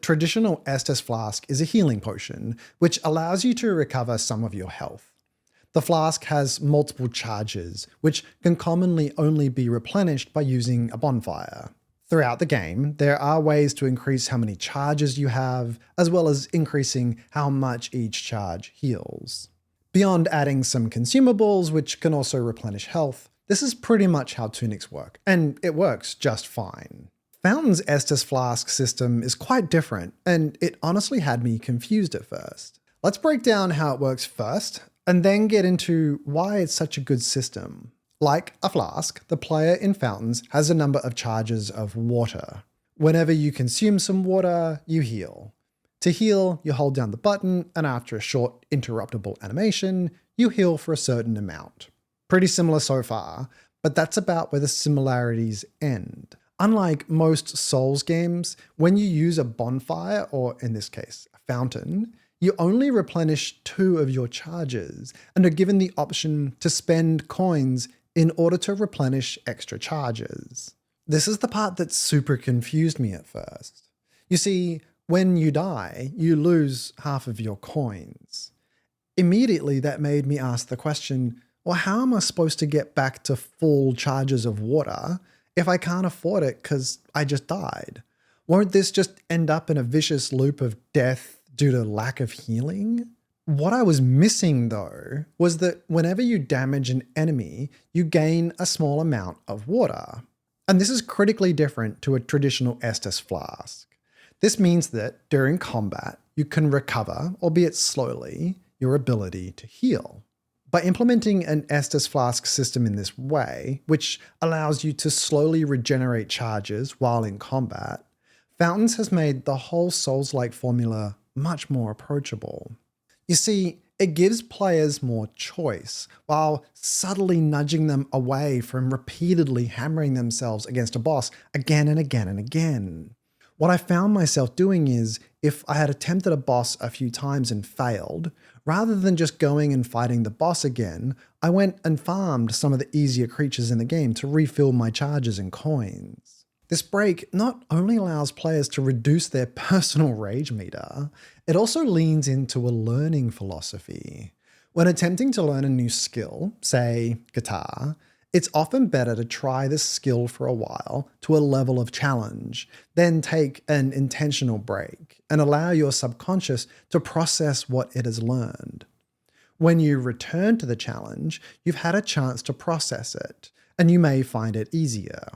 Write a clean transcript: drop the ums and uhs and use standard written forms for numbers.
Traditional Estus Flask is a healing potion, which allows you to recover some of your health. The flask has multiple charges, which can commonly only be replenished by using a bonfire. Throughout the game, there are ways to increase how many charges you have, as well as increasing how much each charge heals. Beyond adding some consumables, which can also replenish health, this is pretty much how tunics work, and it works just fine. Fountain's Estus Flask system is quite different, and it honestly had me confused at first. Let's break down how it works first, and then get into why it's such a good system. Like a flask, the player in Fountains has a number of charges of water. Whenever you consume some water, you heal. To heal, you hold down the button, and after a short interruptible animation, you heal for a certain amount. Pretty similar so far, but that's about where the similarities end. Unlike most Souls games, when you use a bonfire, or in this case, a fountain, you only replenish 2 of your charges and are given the option to spend coins in order to replenish extra charges. This is the part that super confused me at first. You see, when you die, you lose half of your coins. Immediately, that made me ask the question, well, how am I supposed to get back to full charges of water if I can't afford it because I just died? Won't this just end up in a vicious loop of death due to lack of healing? What I was missing though was that whenever you damage an enemy, you gain a small amount of water. And this is critically different to a traditional Estus Flask. This means that during combat, you can recover, albeit slowly, your ability to heal. By implementing an Estus Flask system in this way, which allows you to slowly regenerate charges while in combat, Fountains has made the whole Souls-like formula much more approachable. You see, it gives players more choice, while subtly nudging them away from repeatedly hammering themselves against a boss again and again and again. What I found myself doing is, if I had attempted a boss a few times and failed, rather than just going and fighting the boss again, I went and farmed some of the easier creatures in the game to refill my charges and coins. This break not only allows players to reduce their personal rage meter, it also leans into a learning philosophy. When attempting to learn a new skill, say guitar, it's often better to try this skill for a while to a level of challenge, then take an intentional break and allow your subconscious to process what it has learned. When you return to the challenge, you've had a chance to process it, and you may find it easier.